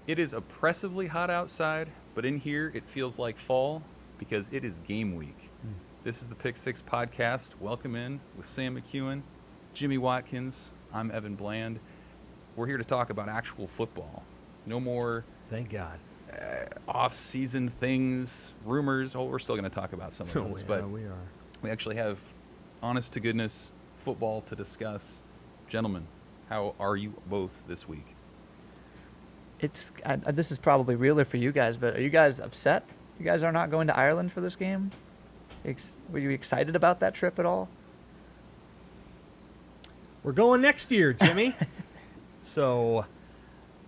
It is oppressively hot outside, but in here it feels like fall because it is game week. Mm. This is the Pick Six podcast. Welcome in with Sam McKewon, Jimmy Watkins. I'm Evan Bland. We're here to talk about actual football. No more Thank God. off-season things, rumors. Oh, we're still going to talk about some of Oh, those, yeah, but we are. we actually have honest-to-goodness football to discuss. Gentlemen, how are you both this week? This is probably realer for you guys, but are you guys upset? You guys are not going to Ireland for this game? Were you excited about that trip at all? We're going next year, Jimmy. So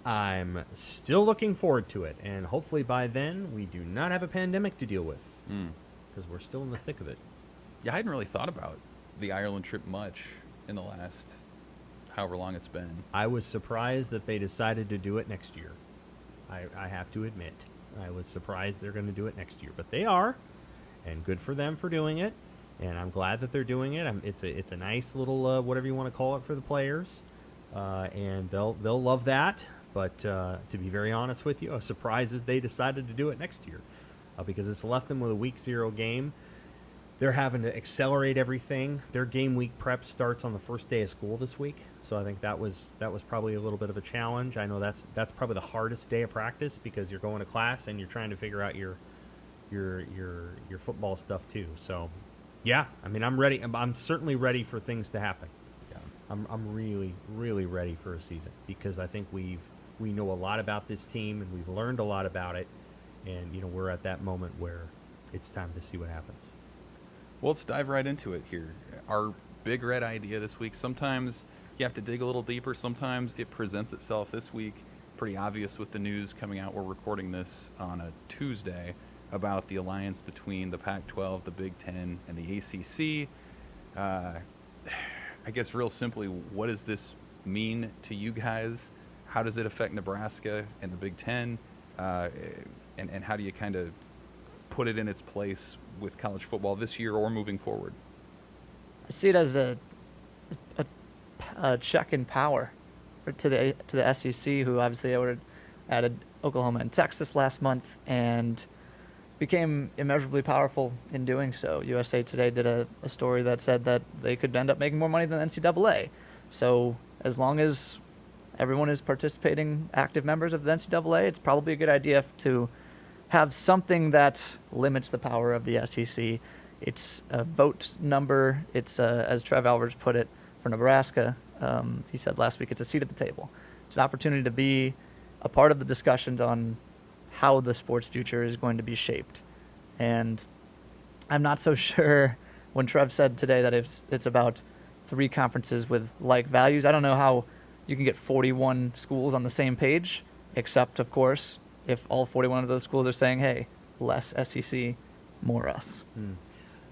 I'm still looking forward to it, and hopefully by then we do not have a pandemic to deal with because we're still in the thick of it. Yeah, I hadn't really thought about the Ireland trip much in the last however long it's been. I was surprised that they decided to do it next year. I have to admit. I was surprised they're going to do it next year, but they are, and good for them for doing it. And I'm glad that they're doing it. It's a nice little whatever you want to call it for the players, and they'll love that. But to be very honest with you, I was surprised that they decided to do it next year, because it's left them with a week 0 game. They're having to accelerate everything. Their game week prep starts on the first day of school this week, so I think that was probably a little bit of a challenge. I know that's probably the hardest day of practice because you're going to class and you're trying to figure out your football stuff too. So, yeah, I mean, I'm ready. I'm certainly ready for things to happen. Yeah. I'm really ready for a season because I think we know a lot about this team and we've learned a lot about it, and we're at that moment where it's time to see what happens. Well, let's dive right into it here. Our big red idea this week, sometimes you have to dig a little deeper. Sometimes it presents itself this week. Pretty obvious with the news coming out. We're recording this on a Tuesday about the alliance between the Pac-12, the Big Ten, and the ACC. I guess real simply, what does this mean to you guys? How does it affect Nebraska and the Big Ten? And how do you kind of put it in its place with college football this year or moving forward? I see it as a check in power to the SEC, who obviously added Oklahoma and Texas last month and became immeasurably powerful in doing so. USA Today did a story that said that they could end up making more money than the NCAA. So as long as everyone is participating, active members of the NCAA, it's probably a good idea to have something that limits the power of the SEC. It's a vote number. It's, as Trev Alvarez put it, for Nebraska, he said last week, it's a seat at the table. It's an opportunity to be a part of the discussions on how the sport's future is going to be shaped. And I'm not so sure when Trev said today that it's about 3 conferences with like values. I don't know how you can get 41 schools on the same page, except, of course, if all 41 of those schools are saying, hey, less SEC, more us.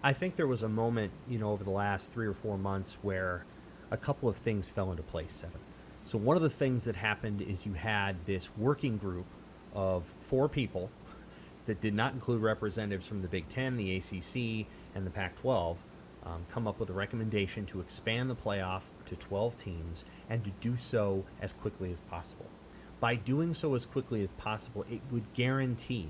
I think there was a moment, over the last 3 or 4 months where a couple of things fell into place, Seven. So one of the things that happened is you had this working group of 4 people that did not include representatives from the Big Ten, the ACC, and the Pac-12 come up with a recommendation to expand the playoff to 12 teams and to do so as quickly as possible. By doing so as quickly as possible, it would guarantee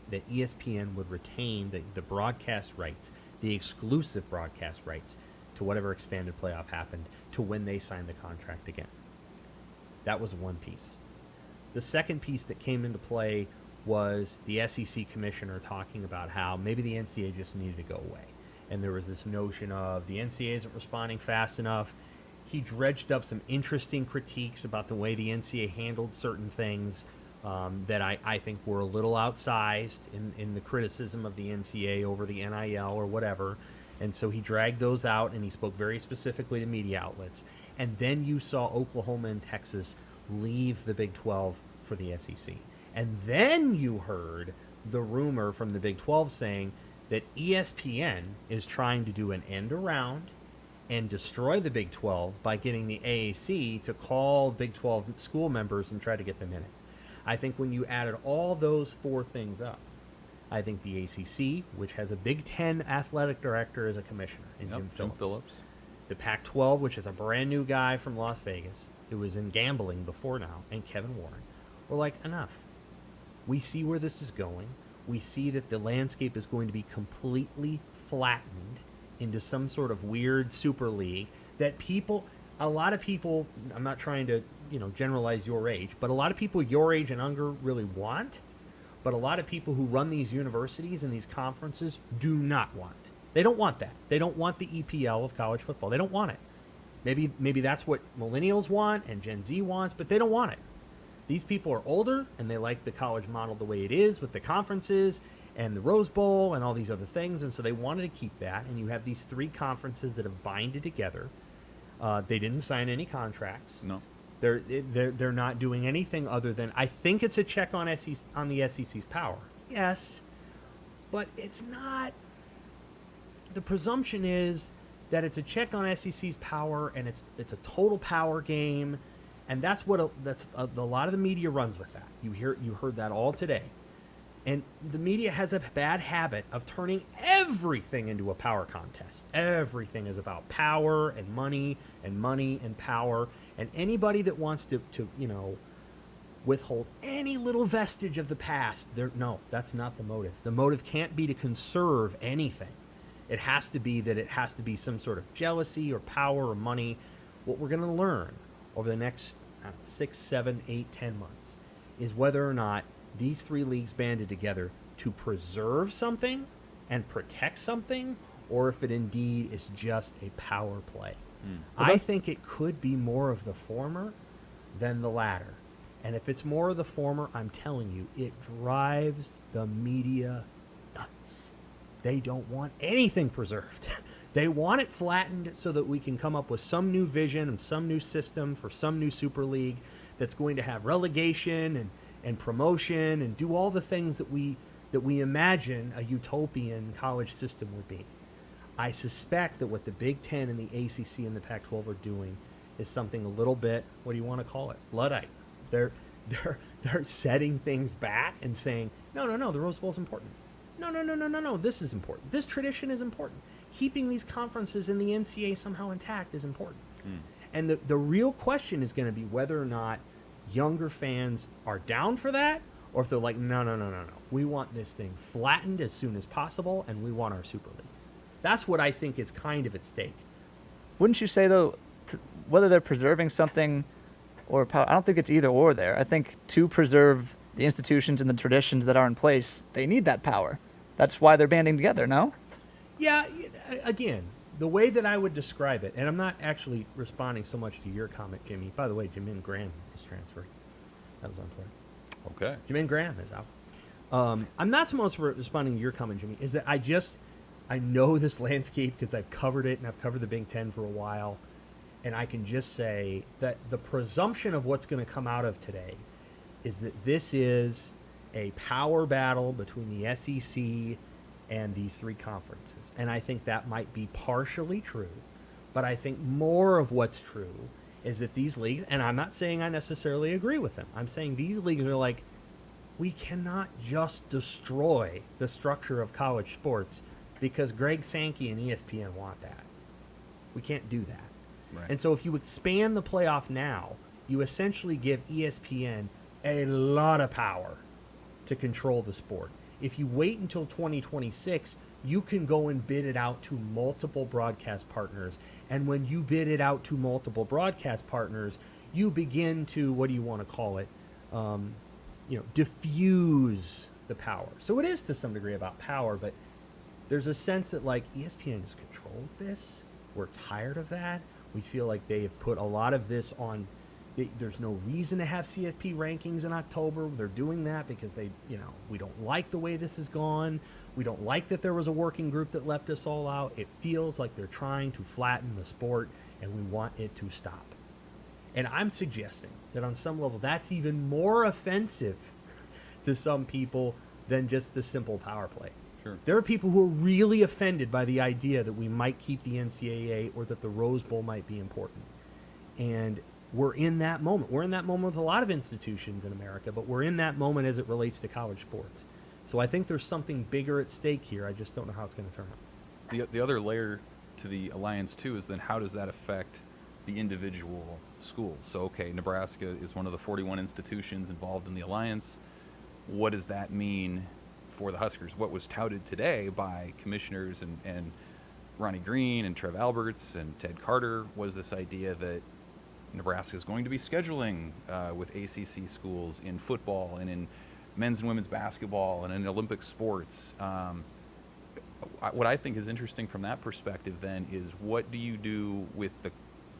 that ESPN would retain the broadcast rights, the exclusive broadcast rights to whatever expanded playoff happened to when they signed the contract again. That was one piece. The second piece that came into play was the SEC commissioner talking about how maybe the NCAA just needed to go away. And there was this notion of the NCAA isn't responding fast enough. He dredged up some interesting critiques about the way the NCAA handled certain things that I think were a little outsized in the criticism of the NCAA over the NIL or whatever. And so he dragged those out, and he spoke very specifically to media outlets. And then you saw Oklahoma and Texas leave the Big 12 for the SEC. And then you heard the rumor from the Big 12 saying that ESPN is trying to do an end around and destroy the Big 12 by getting the AAC to call Big 12 school members and try to get them in it. I think when you added all those 4 things up, I think the ACC, which has a Big 10 athletic director as a commissioner, in Jim Phillips. The Pac-12, which is a brand new guy from Las Vegas, who was in gambling before now, and Kevin Warren, were like, enough. We see where this is going. We see that the landscape is going to be completely flattened into some sort of weird super league that a lot of people, I'm not trying to, generalize your age, but a lot of people your age and younger really want, but a lot of people who run these universities and these conferences do not want. They don't want that. They don't want the EPL of college football. They don't want it. Maybe that's what millennials want and Gen Z wants, but they don't want it. These people are older, and they like the college model the way it is with the conferences and the Rose Bowl and all these other things, and so they wanted to keep that. And you have these three conferences that have binded together. They didn't sign any contracts. No. They're not doing anything other than, I think it's a check on the SEC's power. Yes, but it's not. The presumption is that it's a check on SEC's power, and it's a total power game, and that's what a lot of the media runs with that. You heard that all today, and the media has a bad habit of turning everything into a power contest. Everything is about power and money and power, and anybody that wants to withhold any little vestige of the past, no, that's not the motive. The motive can't be to conserve anything. It has to be some sort of jealousy or power or money. What we're going to learn over the next 6, 7, 8, 10 months is whether or not these three leagues banded together to preserve something and protect something, or if it indeed is just a power play. I think it could be more of the former than the latter. And if it's more of the former, I'm telling you, it drives the media nuts. They don't want anything preserved. They want it flattened so that we can come up with some new vision and some new system for some new super league that's going to have relegation and promotion and do all the things that we imagine a utopian college system would be. I suspect that what the Big Ten and the ACC and the Pac-12 are doing is something a little bit, what do you want to call it, Luddite. They're setting things back and saying, no, the Rose Bowl is important. No, this is important. This tradition is important. Keeping these conferences in the NCAA somehow intact is important. And the real question is going to be whether or not younger fans are down for that, or if they're like, no. We want this thing flattened as soon as possible, and we want our Super League. That's what I think is kind of at stake. Wouldn't you say, though, whether they're preserving something or power, I don't think it's either or there. I think to preserve the institutions and the traditions that are in place, they need that power. That's why they're banding together, no? Yeah, again, the way that I would describe it, and I'm not actually responding so much to your comment, Jimmy. By the way, Jamin Graham is transferred. That was unfair. Okay. Jamin Graham is out. I'm not so much responding to your comment, Jimmy, is that I know this landscape because I've covered it, and I've covered the Big Ten for a while, and I can just say that the presumption of what's going to come out of today is that this is a power battle between the SEC and these three conferences. And I think that might be partially true, but I think more of what's true is that these leagues, and I'm not saying I necessarily agree with them, I'm saying these leagues are like, we cannot just destroy the structure of college sports because Greg Sankey and ESPN want that. We can't do that. Right. And so if you expand the playoff now, you essentially give ESPN a lot of power to control the sport. If you wait until 2026, you can go and bid it out to multiple broadcast partners. And when you bid it out to multiple broadcast partners, you begin to, what do you want to call it, diffuse the power. So it is to some degree about power, but there's a sense that like ESPN has controlled this. We're tired of that. We feel like they have put a lot of this on. There's no reason to have CFP rankings in October. They're doing that because we don't like the way this has gone. We don't like that there was a working group that left us all out. It feels like they're trying to flatten the sport, and we want it to stop. And I'm suggesting that on some level that's even more offensive to some people than just the simple power play. Sure. There are people who are really offended by the idea that we might keep the NCAA or that the Rose Bowl might be important. And we're in that moment. We're in that moment with a lot of institutions in America, but we're in that moment as it relates to college sports. So I think there's something bigger at stake here. I just don't know how it's going to turn out. The other layer to the alliance, too, is then how does that affect the individual schools. So, okay, Nebraska is one of the 41 institutions involved in the alliance. What does that mean for the Huskers? What was touted today by commissioners and Ronnie Green and Trev Alberts and Ted Carter was this idea that Nebraska is going to be scheduling with ACC schools in football and in men's and women's basketball and in Olympic sports. What I think is interesting from that perspective then is what do you do with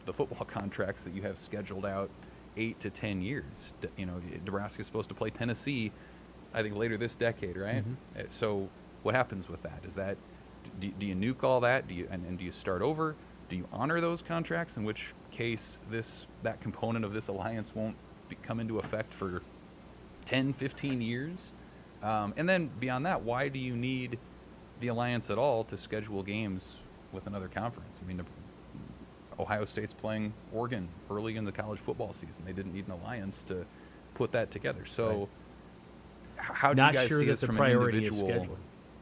the football contracts that you have scheduled out 8 to 10 years? Nebraska is supposed to play Tennessee, I think, later this decade, right? Mm-hmm. So what happens with that? Is that do you nuke all that? Do you start over? Do you honor those contracts? In which case, that component of this alliance won't come into effect for 10, 15 years. And then beyond that, why do you need the alliance at all to schedule games with another conference? I mean, Ohio State's playing Oregon early in the college football season. They didn't need an alliance to put that together. So how do you guys see this from an individual? Is scheduling.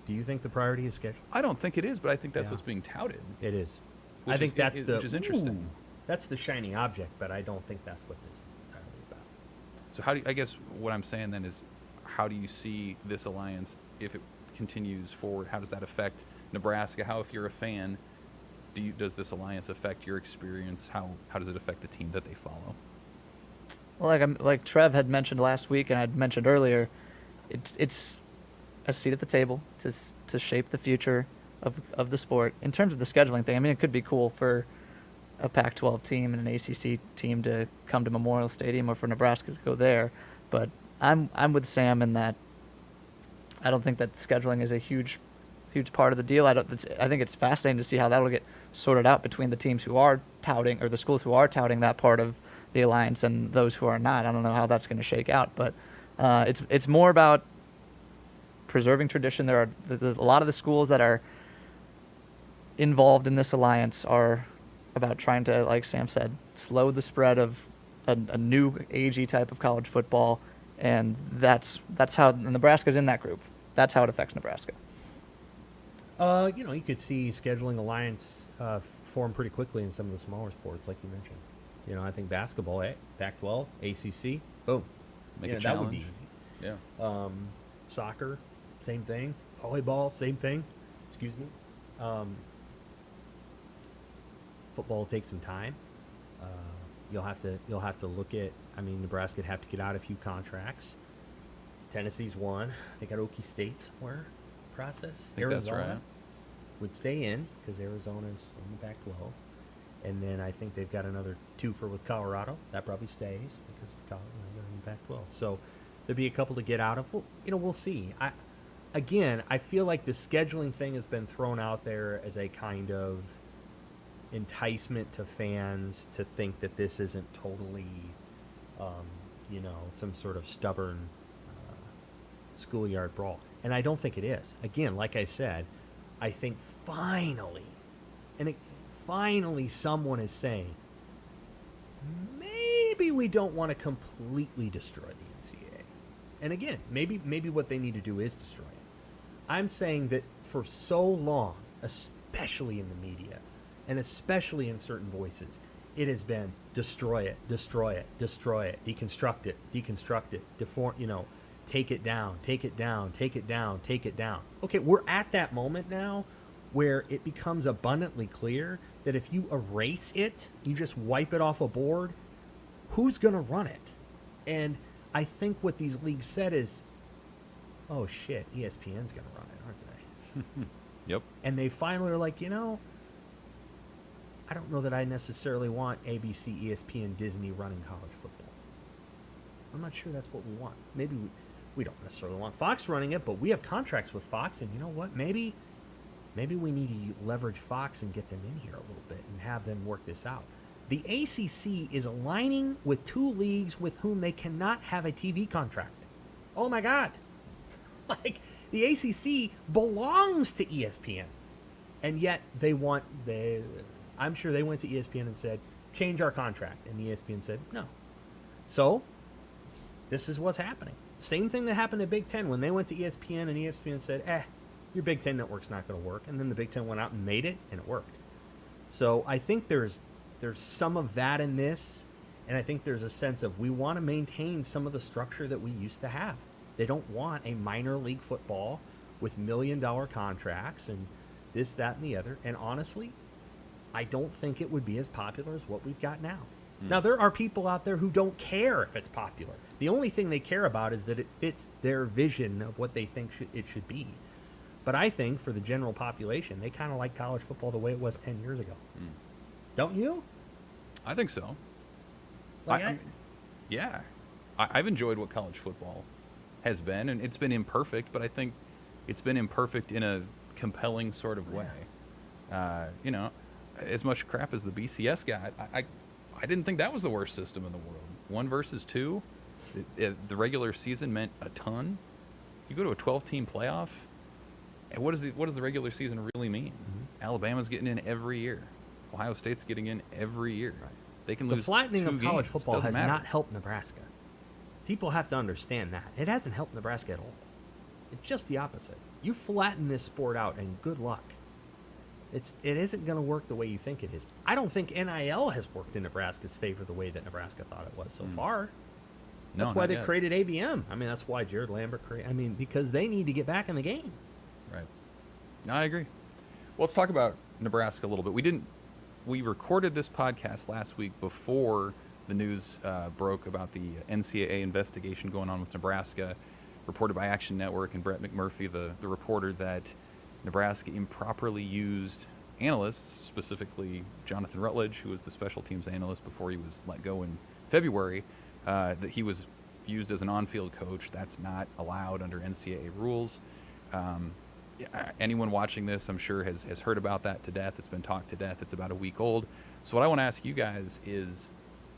Do you think the priority is scheduling? I don't think it is, but I think that's Yeah. what's being touted. It is. Which I think is which is interesting. ooh, that's the shiny object, but I don't think that's what this is entirely about. So I guess what I'm saying then is, how do you see this alliance if it continues forward? How does that affect Nebraska? How, if you're a fan, does this alliance affect your experience? How does it affect the team that they follow? Well, like Trev had mentioned last week, and I'd mentioned earlier, it's a seat at the table to shape the future of the sport. In terms of the scheduling thing, I mean, it could be cool for a Pac-12 team and an ACC team to come to Memorial Stadium, or for Nebraska to go there. But I'm with Sam in that I don't think that scheduling is a huge part of the deal. I think it's fascinating to see how that'll get sorted out between the teams who are touting, or the schools who are touting that part of the alliance, and those who are not. I don't know how that's going to shake out, but it's more about preserving tradition. There's a lot of the schools that are involved in this alliance are about trying to, like Sam said, slow the spread of a new AG type of college football, and that's how Nebraska's in that group. That's how it affects Nebraska. You could see scheduling alliance form pretty quickly in some of the smaller sports, like you mentioned. I think basketball, Pac-12, ACC, boom. Make a that would be challenge. easy. Yeah. Soccer, same thing. Volleyball, same thing. Excuse me. Football will take some time. You'll have to look at. I mean, Nebraska would have to get out a few contracts. Tennessee's one. They got Okie State somewhere. Process. I think that's right. Would stay in because Arizona's in the Pac-12, and then I think they've got another twofer with Colorado. That probably stays because they're in the Pac-12. So there'd be a couple to get out of. Well, we'll see. I feel like the scheduling thing has been thrown out there as a kind of enticement to fans to think that this isn't totally, some sort of stubborn schoolyard brawl. And I don't think it is. Again, like I said, I think finally someone is saying, maybe we don't want to completely destroy the NCAA. And again, maybe what they need to do is destroy it. I'm saying that for so long, especially in the media, and especially in certain voices, it has been destroy it, destroy it, destroy it, deconstruct it, deform, take it down, take it down, take it down, take it down. Okay, we're at that moment now where it becomes abundantly clear that if you erase it, you just wipe it off a board, who's going to run it? And I think what these leagues said is, oh shit, ESPN's going to run it, aren't they? Yep. And they finally are like, I don't know that I necessarily want ABC, ESPN, Disney running college football. I'm not sure that's what we want. Maybe we don't necessarily want Fox running it, but we have contracts with Fox, and you know what? Maybe we need to leverage Fox and get them in here a little bit and have them work this out. The ACC is aligning with two leagues with whom they cannot have a TV contract. Oh my God. Like, the ACC belongs to ESPN. And yet I'm sure they went to ESPN and said, change our contract. And ESPN said, no. So, this is what's happening. Same thing that happened at Big Ten when they went to ESPN and ESPN said, your Big Ten network's not going to work. And then the Big Ten went out and made it, and it worked. So I think there's there's some of that in this, and I think there's a sense of we want to maintain some of the structure that we used to have. They don't want a minor league football with $1 million contracts and this, that, and the other. And honestly, I don't think it would be as popular as what we've got now. Now, there are people out there who don't care if it's popular. The only thing they care about is that it fits their vision of what they think it should be. But I think for the general population, they kind of like college football the way it was 10 years ago. Don't you? I think so. Like Yeah. I've enjoyed what college football has been, and it's been imperfect, but I think it's been imperfect in a compelling sort of way. You know, as much crap as the BCS got, I didn't think that was the worst system in the world. 1 versus 2, the regular season meant a ton. You go to a 12-team playoff, and what does the regular season really mean? Alabama's getting in every year. Ohio State's getting in every year. Right. They can The lose flattening 2 of college games. football Doesn't has matter. not helped Nebraska. People have to understand that. It hasn't helped Nebraska at all. It's just the opposite. You flatten this sport out, and good luck. It isn't going to work the way you think it is. I don't think NIL has worked in Nebraska's favor the way that Nebraska thought it was so far. No, That's why not they yet. created ABM. I mean, that's why Jared Lambert created. I mean, because they need to get back in the game. Right. No, I agree. Well, let's talk about Nebraska a little bit. We recorded this podcast last week before the news broke about the NCAA investigation going on with Nebraska, reported by Action Network and Brett McMurphy, the reporter, that Nebraska improperly used analysts, specifically Jonathan Rutledge, who was the special teams analyst before he was let go in February, that he was used as an on-field coach. That's not allowed under NCAA rules. Anyone watching this, I'm sure, has heard about that to death. It's been talked to death. It's about a week old. So what I want to ask you guys is,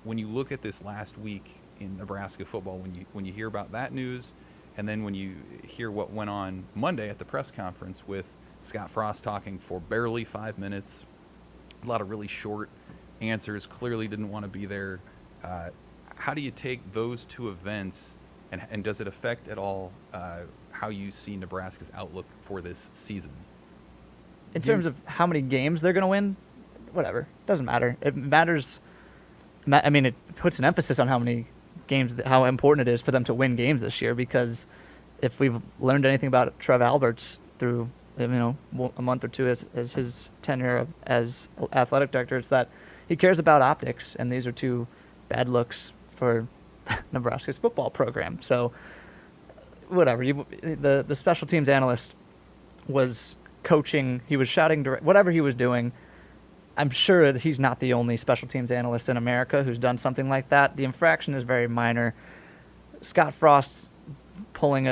when you look at this last week in Nebraska football, when you hear about that news, and then when you hear what went on Monday at the press conference with Scott Frost talking for barely 5 minutes, a lot of really short answers, clearly didn't want to be there. How do you take those 2 events, and does it affect at all how you see Nebraska's outlook for this season? In terms of how many games they're going to win, whatever. Doesn't matter. It matters. I mean, it puts an emphasis on how many games, how important it is for them to win games this year, because if we've learned anything about Trev Alberts through, a month or 2 as his tenure as athletic director, it's that he cares about optics, and these are 2 bad looks for Nebraska's football program. So whatever, the special teams analyst was coaching, he was shouting, whatever he was doing. I'm sure that he's not the only special teams analyst in America who's done something like that. The infraction is very minor. Scott Frost pulling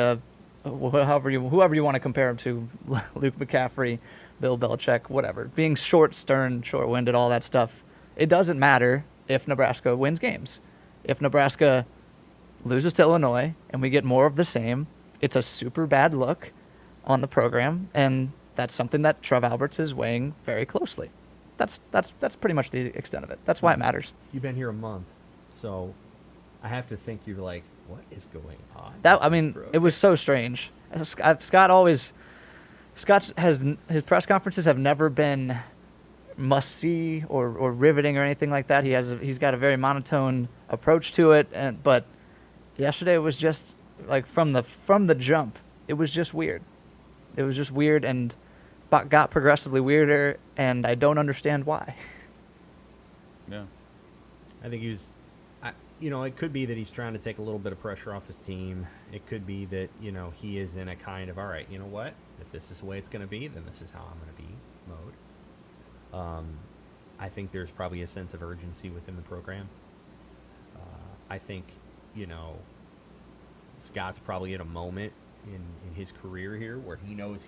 whoever you want to compare him to, Luke McCaffrey, Bill Belichick, whatever, being short, stern, short-winded, all that stuff. It doesn't matter if Nebraska wins games. If Nebraska loses to Illinois and we get more of the same, it's a super bad look on the program, and that's something that Trev Alberts is weighing very closely. That's pretty much the extent of it. That's why it matters. You've been here a month, so I have to think you're like, what is going on? It was so strange. Scott's his press conferences have never been must see or riveting or anything like that. He's got a very monotone approach to it, but yesterday it was just like from the jump, it was just weird. It was just weird and got progressively weirder, and I don't understand why. Yeah. I think it could be that he's trying to take a little bit of pressure off his team. It could be that, he is in a kind of, all right, you know what? If this is the way it's going to be, then this is how I'm going to be mode. I think there's probably a sense of urgency within the program. I think, Scott's probably at a moment in his career here where he knows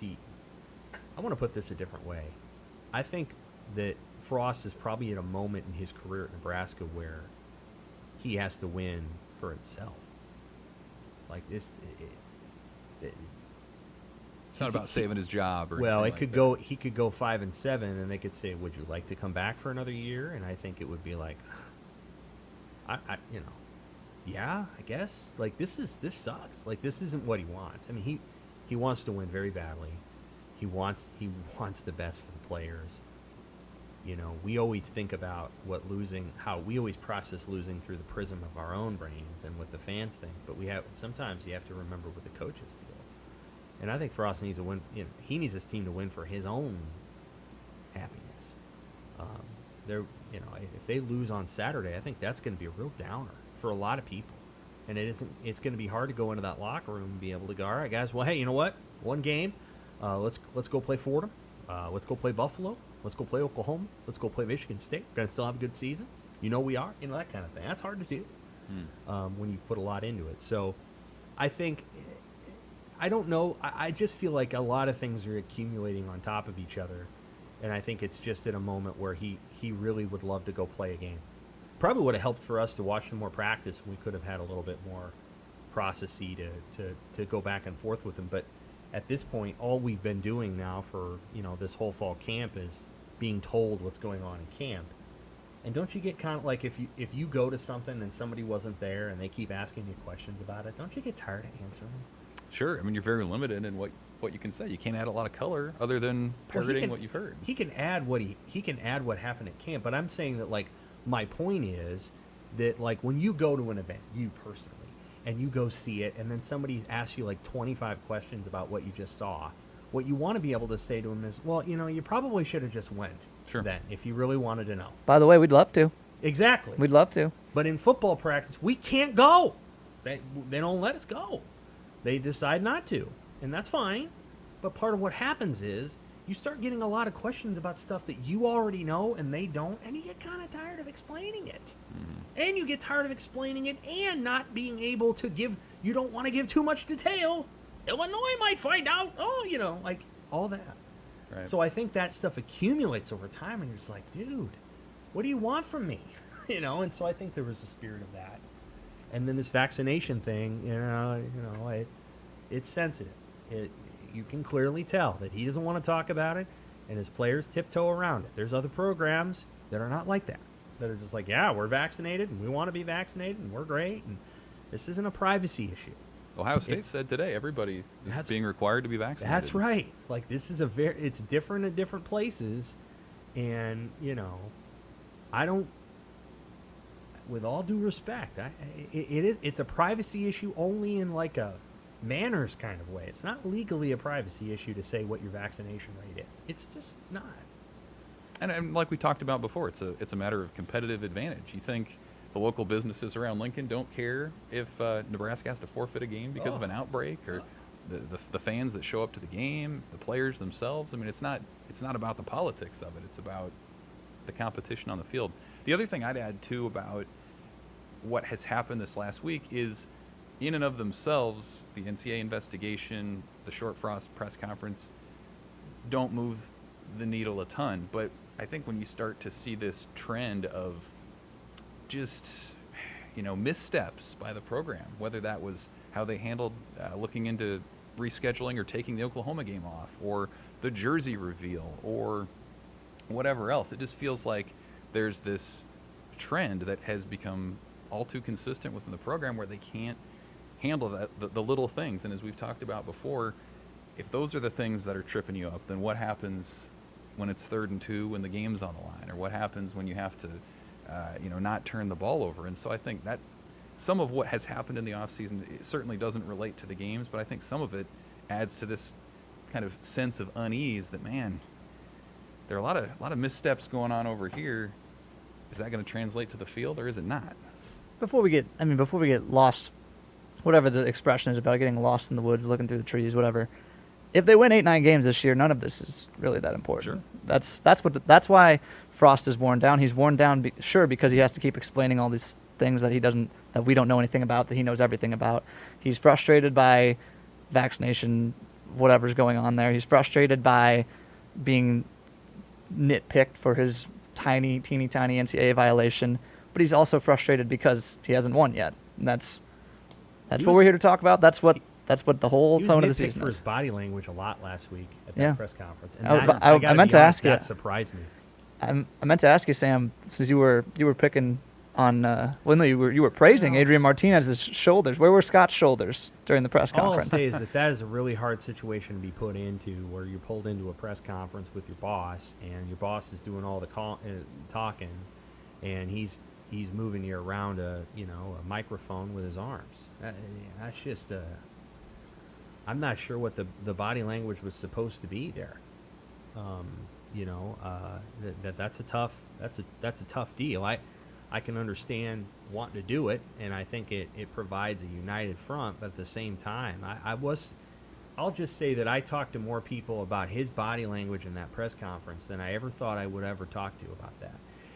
I want to put this a different way. I think that Frost is probably at a moment in his career at Nebraska where he has to win for himself. Like this, It's not about saving his job. He could go 5-7, and they could say, "Would you like to come back for another year?" And I think it would be like, yeah, I guess. Like this sucks. Like this isn't what he wants. I mean, he wants to win very badly. He wants the best for the players. we always think about how we always process losing through the prism of our own brains and what the fans think. But sometimes you have to remember what the coaches feel. And I think Frost needs to win. He needs his team to win for his own happiness. If they lose on Saturday, I think that's going to be a real downer for a lot of people. And it's going to be hard to go into that locker room and be able to go, all right, guys, well, hey, you know what? One game. Let's go play Fordham. Let's go play Buffalo. Let's go play Oklahoma. Let's go play Michigan State. We're going to still have a good season. We are. That kind of thing. That's hard to do when you put a lot into it. So I think, I don't know. I just feel like a lot of things are accumulating on top of each other. And I think it's just in a moment where he really would love to go play a game. Probably would have helped for us to watch some more practice. We could have had a little bit more processy to go back and forth with him. But at this point, all we've been doing now for this whole fall camp is being told what's going on in camp. And don't you get kind of like if you go to something and somebody wasn't there and they keep asking you questions about it, don't you get tired of answering them? Sure. I mean, you're very limited in what you can say. You can't add a lot of color other than parroting what you've heard. He can add what happened at camp, but I'm saying that my point is that when you go to an event, you personally, and you go see it, and then somebody asks you 25 questions about what you just saw, what you want to be able to say to them is, well, you probably should have just went. Sure. Then if you really wanted to know. By the way, we'd love to. Exactly. We'd love to. But in football practice, we can't go. They don't let us go. They decide not to, and that's fine. But part of what happens is you start getting a lot of questions about stuff that you already know and they don't, and you get kind of tired of explaining it. Mm-hmm. And you get tired of explaining it and not being able to you don't want to give too much detail. Illinois might find out. All that. Right. So I think that stuff accumulates over time, and you're just like, dude, what do you want from me? And so I think there was a spirit of that. And then this vaccination thing, it's sensitive. You can clearly tell that he doesn't want to talk about it, and his players tiptoe around it. There's other programs that are not like that are just like, yeah, we're vaccinated, and we want to be vaccinated, and we're great, and this isn't a privacy issue. Ohio State said today everybody is being required to be vaccinated. That's right. This is it's different at different places, and I don't. With all due respect, it's a privacy issue only in a manners kind of way. It's not legally a privacy issue to say what your vaccination rate is. It's just not. And like we talked about before, it's a matter of competitive advantage. You think the local businesses around Lincoln don't care if Nebraska has to forfeit a game because of an outbreak, or the fans that show up to the game, the players themselves? I mean, it's not about the politics of it. It's about the competition on the field. The other thing I'd add too about what has happened this last week is, in and of themselves, the NCAA investigation, the Short Frost press conference, don't move the needle a ton. But I think when you start to see this trend of just, missteps by the program, whether that was how they handled looking into rescheduling or taking the Oklahoma game off, or the jersey reveal, or whatever else, it just feels like there's this trend that has become all too consistent within the program where they can't handle the little things. And as we've talked about before, if those are the things that are tripping you up, then what happens when it's 3rd and 2 when the game's on the line, or what happens when you have to not turn the ball over? And so I think that some of what has happened in the offseason, it certainly doesn't relate to the games, but I think some of it adds to this kind of sense of unease that, man, there are a lot of missteps going on over here. Is that going to translate to the field, or is it not? Before we get lost, whatever the expression is about getting lost in the woods, looking through the trees, whatever. If they win 8-9 games this year, none of this is really that important. Sure. That's why Frost is worn down. He's worn down, because he has to keep explaining all these things that we don't know anything about, that he knows everything about. He's frustrated by vaccination, whatever's going on there. He's frustrated by being nitpicked for his teeny tiny NCAA violation, but he's also frustrated because he hasn't won yet. And that's what we're here to talk about. That's what the whole tone of the season for is. his body language a lot last week at that press conference. And I meant to ask you. That surprised me. I meant to ask you, Sam, since you were picking on well, no, you were praising Well- Adrian Martinez's shoulders. Where were Scott's shoulders during the press All I'll conference? say is that is a really hard situation to be put into, where you're pulled into a press conference with your boss, and your boss is doing all the talking, and he's moving you around a microphone with his arms. That's just I'm not sure what the body language was supposed to be there. That's a tough deal. I can understand wanting to do it, and I think it provides a united front. But at the same time, I'll just say that I talked to more people about his body language in that press conference than I ever thought I would ever talk to about that.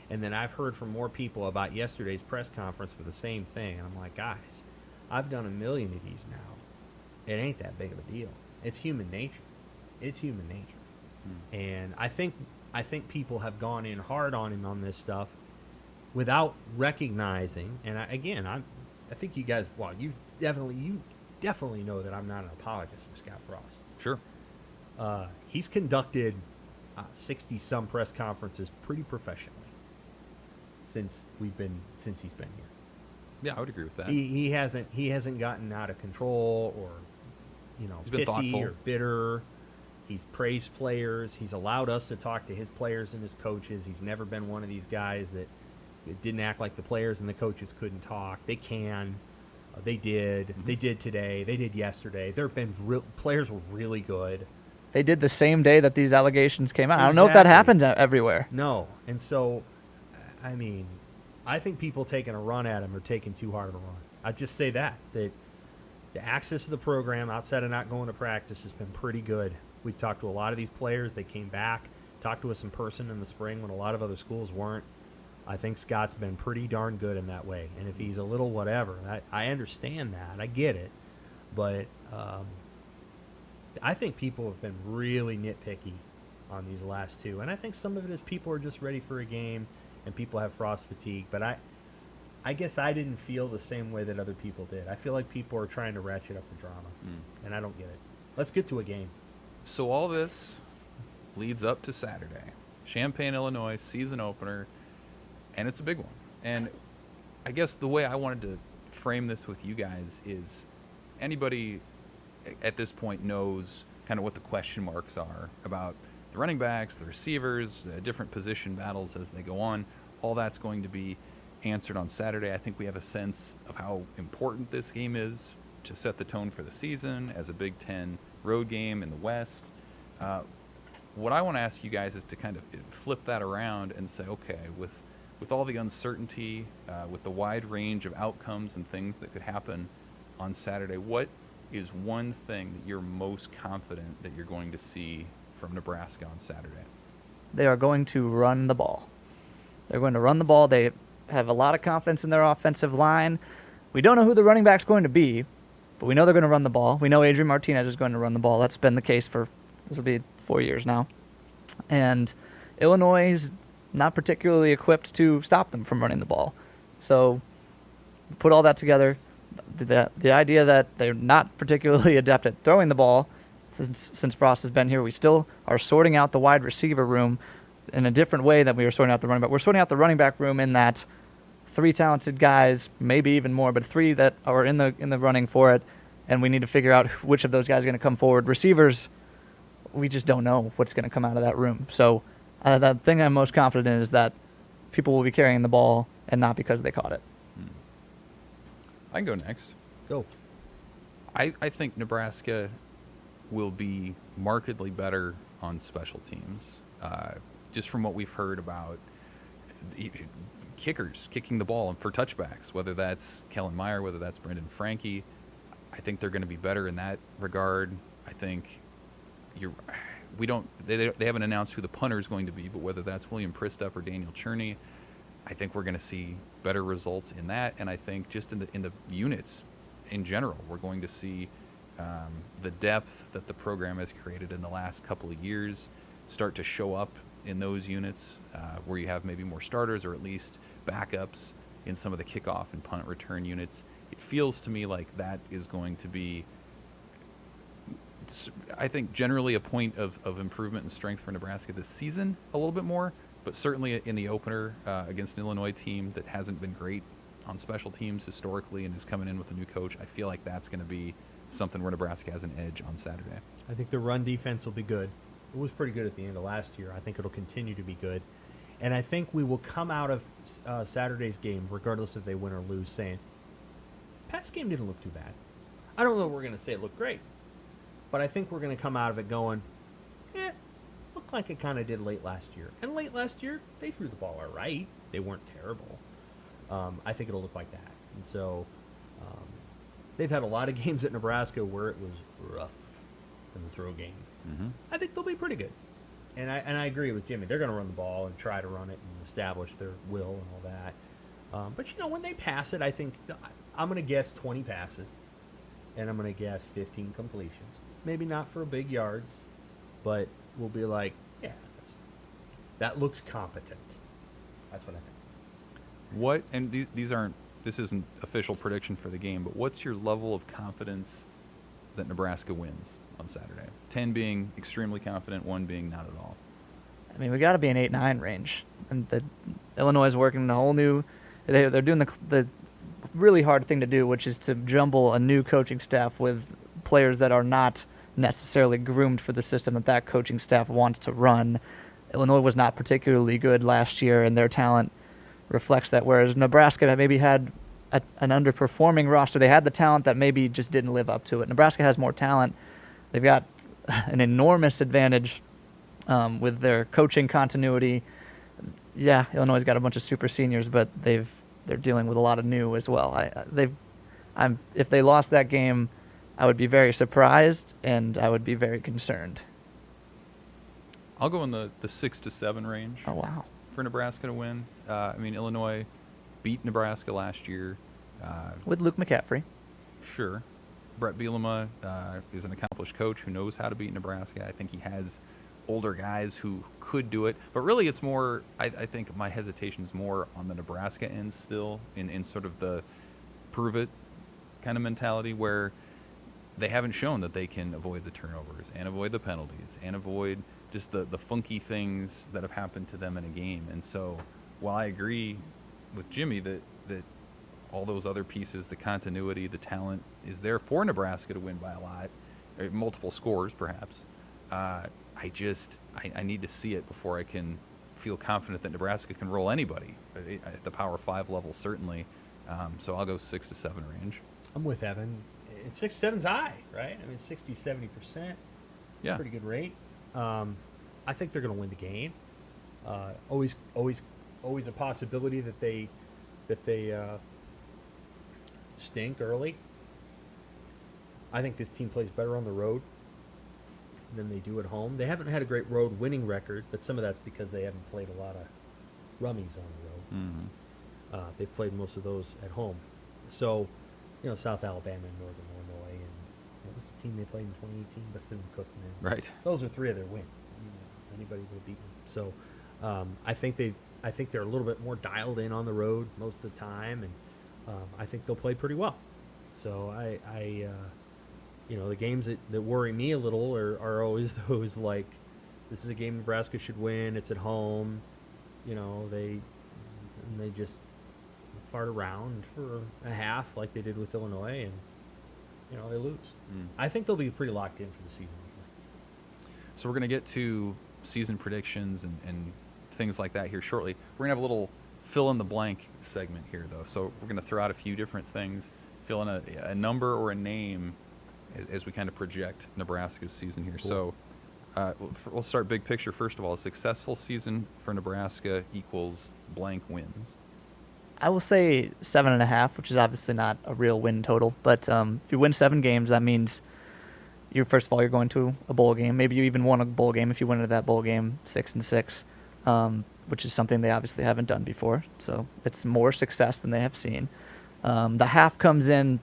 And then I've heard from more people about yesterday's press conference for the same thing. And I'm like, guys, I've done a million of these now. It ain't that big of a deal. It's human nature. It's human nature. And I think people have gone in hard on him on this stuff without recognizing. And I think you guys, you definitely know that I'm not an apologist for Scott Frost. Sure. He's conducted 60-some press conferences pretty professionally since he's been here. Yeah, I would agree with that. He hasn't gotten out of control or He's been pissy thoughtful. or bitter. He's praised players. He's allowed us to talk to his players and his coaches. He's never been one of these guys that didn't act like the players and the coaches couldn't talk. They can. They did. Mm-hmm. They did today. They did yesterday. There have been players were really good. They did the same day that these allegations came out. I don't know if that Exactly. happens everywhere. No. And so, I mean, I think people taking a run at him are taking too hard of a run. I'd just say that the access to the program outside of not going to practice has been pretty good. We've talked to a lot of these players. They came back, talked to us in person in the spring when a lot of other schools weren't. I think Scott's been pretty darn good in that way. And if he's a little whatever, I understand that. I get it. But I think people have been really nitpicky on these last two. And I think some of it is people are just ready for a game and people have Frost fatigue. But I guess I didn't feel the same way that other people did. I feel like people are trying to ratchet up the drama. And I don't get it. Let's get to a game. So all this leads up to Saturday. Champaign, Illinois, season opener, and it's a big one. And I guess the way I wanted to frame this with you guys is anybody at this point knows kind of what the question marks are about the running backs, the receivers, the different position battles as they go on. All that's going to be answered on Saturday. I think we have a sense of how important this game is to set the tone for the season as a Big Ten road game in the West. What I want to ask you guys is to kind of flip that around and say, okay, with all the uncertainty, with the wide range of outcomes and things that could happen on Saturday, what is one thing that you're most confident that you're going to see from Nebraska on Saturday? They are going to run the ball. They're going to run the ball. They have a lot of confidence in their offensive line. We don't know who the running back's going to be, but we know they're going to run the ball. We know Adrian Martinez is going to run the ball. That's been the case for, this will be 4 years now. And Illinois is not particularly equipped to stop them from running the ball. So put all that together, the idea that they're not particularly adept at throwing the ball, since Frost has been here, we still are sorting out the wide receiver room in a different way than we were sorting out the running back. We're sorting out the running back room in that 3 talented guys, maybe even more, but 3 that are in the running for it, and we need to figure out which of those guys are going to come forward. Receivers, we just don't know what's going to come out of that room. So the thing I'm most confident in is that people will be carrying the ball and not because they caught it. I can go next. Go. I think Nebraska will be markedly better on special teams. Just from what we've heard about kickers kicking the ball and for touchbacks, whether that's Kellen Meyer, whether that's Brendan Franke, I think they're going to be better in that regard. I think they haven't announced who the punter is going to be, but whether that's William Pristup or Daniel Cherney, I think we're going to see better results in that. And I think just in the units in general, we're going to see the depth that the program has created in the last couple of years start to show up in those units where you have maybe more starters or at least backups in some of the kickoff and punt return units. It feels to me like that is going to be, I think, generally a point of improvement and strength for Nebraska this season a little bit more. but certainly in the opener against an Illinois team that hasn't been great on special teams historically and is coming in with a new coach, I feel like that's going to be something where Nebraska has an edge on Saturday. I think the run defense will be good. It was pretty good at the end of last year. I think it'll continue to be good. And I think we will come out of Saturday's game, regardless if they win or lose, saying, pass game didn't look too bad. I don't know if we're going to say it looked great, but I think we're going to come out of it going, looked like it kind of did late last year. And late last year, they threw the ball all right. They weren't terrible. I think it'll look like that. And so they've had a lot of games at Nebraska where it was rough in the throw game. Mm-hmm. I think they'll be pretty good. And I agree with Jimmy. They're going to run the ball and try to run it and establish their will and all that. But, when they pass it, I think I'm going to guess 20 passes, and I'm going to guess 15 completions. Maybe not for big yards, but we'll be like, yeah, that looks competent. That's what I think. And this isn't official prediction for the game, but what's your level of confidence that Nebraska wins on Saturday? 10 being extremely confident, 1 being not at all. I mean, we got to be an 8-9 range. And Illinois is working in a whole new. They're doing the really hard thing to do, which is to jumble a new coaching staff with players that are not necessarily groomed for the system that coaching staff wants to run. Illinois was not particularly good last year, and their talent reflects that. Whereas Nebraska maybe had an underperforming roster. They had the talent that maybe just didn't live up to it. Nebraska has more talent. They've got an enormous advantage with their coaching continuity. Yeah, Illinois got a bunch of super seniors, but they're dealing with a lot of new as well. If they lost that game, I would be very surprised and I would be very concerned. I'll go in the 6-7 range. Oh wow! For Nebraska to win. Illinois beat Nebraska last year. With Luke McCaffrey. Sure. Brett Bielema is an accomplished coach who knows how to beat Nebraska. I think he has older guys who could do it. But really it's more, I think my hesitation is more on the Nebraska end still, in sort of the prove it kind of mentality, where they haven't shown that they can avoid the turnovers and avoid the penalties and avoid just the funky things that have happened to them in a game. And so while I agree with Jimmy that all those other pieces, the continuity, the talent is there for Nebraska to win by a lot, or multiple scores perhaps, I need to see it before I can feel confident that Nebraska can roll anybody at the Power 5 level, certainly. So I'll go 6-7 range. I'm with Evan. 6-7's high, right? 60-70%. Yeah. Pretty good rate. I think they're going to win the game. Always a possibility that they stink early. I think this team plays better on the road than they do at home. They haven't had a great road winning record, but some of that's because they haven't played a lot of rummies on the road. Mm-hmm. They've played most of those at home. So, South Alabama and Northern Illinois, and what was the team they played in 2018? Bethune-Cookman. Right. Those are 3 of their wins. Anybody would have beaten them. So, I think they're a little bit more dialed in on the road most of the time, and I think they'll play pretty well. So the games that worry me a little are always those like, this is a game Nebraska should win. It's at home. They just fart around for a half like they did with Illinois, and they lose. I think they'll be pretty locked in for the season. So we're going to get to season predictions and things like that here shortly. We're going to have a little fill-in-the-blank segment here, though. So we're going to throw out a few different things, fill in a number or a name as we kind of project Nebraska's season here. Cool. So we'll start big picture first of all. A successful season for Nebraska equals blank wins. I will say 7.5, which is obviously not a real win total. But if you win 7 games, that means first of all, you're going to a bowl game. Maybe you even won a bowl game if you went into that bowl game 6-6, which is something they obviously haven't done before. So it's more success than they have seen. The half comes in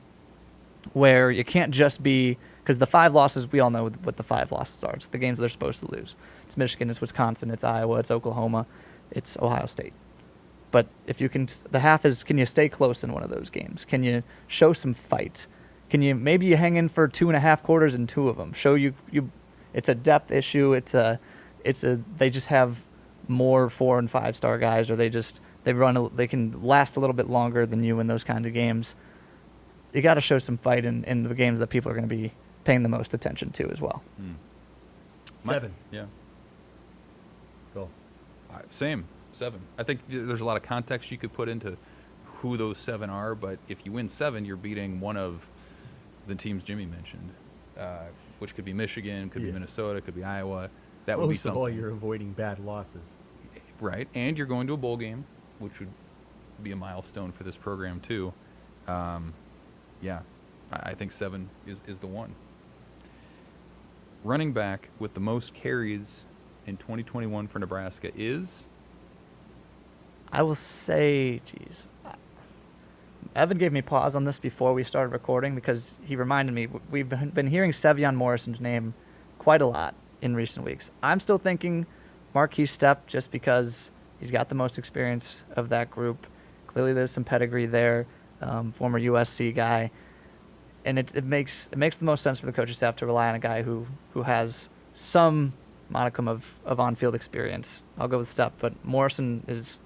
where you can't just be, because the 5 losses, we all know what the 5 losses are. It's the games they're supposed to lose. It's Michigan, it's Wisconsin, it's Iowa, it's Oklahoma, it's Ohio State. But if you can, the half is, can you stay close in one of those games? Can you show some fight? Maybe you hang in for 2.5 quarters in 2 of them. Show you it's a depth issue. They just have more 4 and 5 star guys, or they can last a little bit longer than you in those kinds of games. You got to show some fight in the games that people are going to be paying the most attention to as well. 7. Yeah. Go. Same. 7. I think there's a lot of context you could put into who those 7 are, but if you win 7, you're beating one of the teams Jimmy mentioned, which could be Michigan, could be Minnesota, could be Iowa. That would be Most of something. all, you're avoiding bad losses. Right, and you're going to a bowl game, which would be a milestone for this program too. Yeah, I think 7 is the one. Running back with the most carries in 2021 for Nebraska is? I will say, Evan gave me pause on this before we started recording because he reminded me we've been hearing Savian Morrison's name quite a lot in recent weeks. I'm still thinking Marquise Stepp just because he's got the most experience of that group. Clearly there's some pedigree there, former USC guy. And it makes the most sense for the coaching staff to rely on a guy who has some modicum of on-field experience. I'll go with Stepp, but Morrison is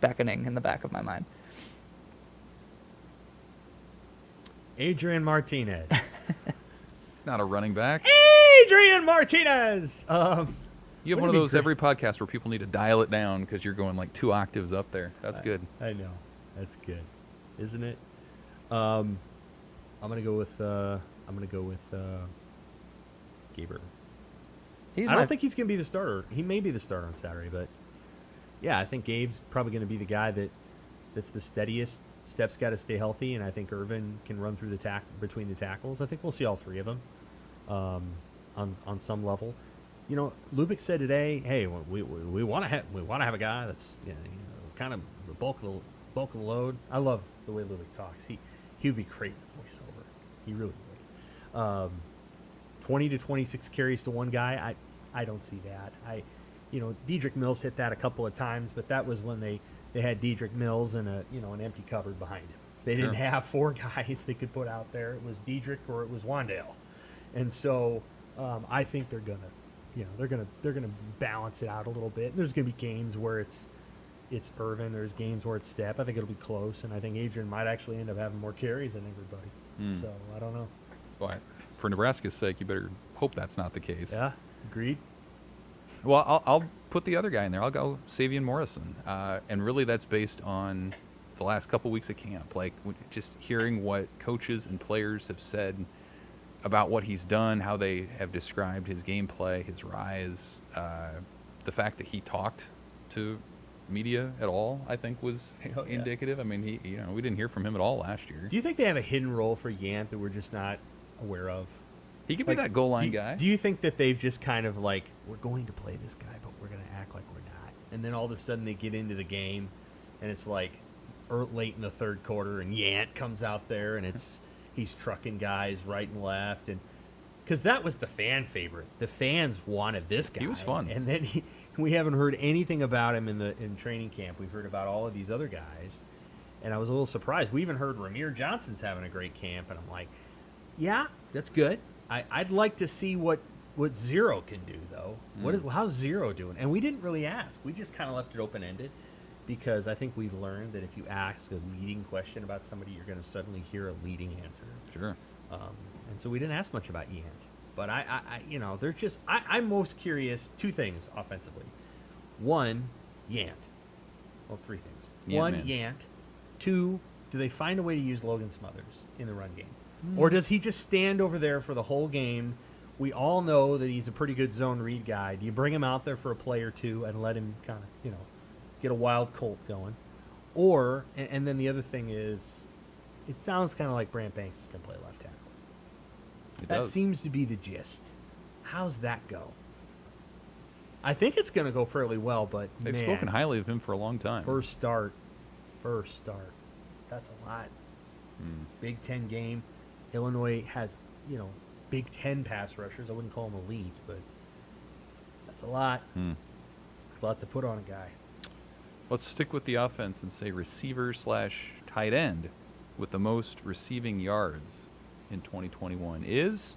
beckoning in the back of my mind. Adrian Martinez. It's not a running back. Adrian Martinez! You have wouldn't one it of be those great- every podcast where people need to dial it down because you're going like 2 octaves up there. That's good. I know. That's good. Isn't it? I'm gonna go with Gaber. I don't think he's gonna be the starter. He may be the starter on Saturday, but yeah, I think Gabe's probably gonna be the guy that's the steadiest. Stepp's got to stay healthy, and I think Irvin can run through between the tackles. I think we'll see all 3 of them on some level. You know, Lubick said today, "Hey, we want to have a guy that's kind of the bulk of the load." I love the way Lubick talks. He would be great in voiceover. He really would. 20 to 26 carries to one guy. I don't see that. Dedrick Mills hit that a couple of times, but that was when they had Dedrick Mills and an empty cupboard behind him. They didn't have 4 guys they could put out there. It was Dedrick or it was Wandale, and so I think they're gonna balance it out a little bit. There's gonna be games where it's Irvin. There's games where it's Stepp. I think it'll be close, and I think Adrian might actually end up having more carries than everybody. So I don't know. Well, for Nebraska's sake, you better hope that's not the case. Yeah, agreed. Well, I'll put the other guy in there. I'll go Savian Morrison. And really that's based on the last couple weeks of camp. Like, just hearing what coaches and players have said about what he's done, how they have described his gameplay, his rise, the fact that he talked to media at all, I think was indicative. I mean, we didn't hear from him at all last year. Do you think they have a hidden role for Yant that we're just not aware of? He could be that goal line guy. Do you think that they've just kind of like, we're going to play this guy, but we're going to act like we're not? And then all of a sudden they get into the game, and it's like late in the 3rd quarter, and Yant comes out there, and he's trucking guys right and left, and because that was the fan favorite. The fans wanted this guy. He was fun. And then we haven't heard anything about him in training camp. We've heard about all of these other guys, and I was a little surprised. We even heard Ramir Johnson's having a great camp, and I'm like, yeah, that's good. I'd like to see what Zero can do, though. How's Zero doing? And we didn't really ask. We just kind of left it open-ended because I think we've learned that if you ask a leading question about somebody, you're going to suddenly hear a leading answer. Sure. And so we didn't ask much about Yant. But they're just I'm most curious 2 things offensively. 1, Yant. Well, 3 things. Yant 1, man. Yant. 2, do they find a way to use Logan Smothers in the run game? Or does he just stand over there for the whole game? We all know that he's a pretty good zone read guy. Do you bring him out there for a play or 2 and let him kind of, get a wild colt going? Or, and then the other thing is, it sounds kind of like Brant Banks is going to play left tackle. That does. seems to be the gist. How's that go? I think it's going to go fairly well, but They've man, spoken highly of him for a long time. First start. That's a lot. Big Ten game. Illinois has, Big Ten pass rushers. I wouldn't call them elite, but that's a lot. It's a lot to put on a guy. Let's stick with the offense and say receiver/tight end with the most receiving yards in 2021 is?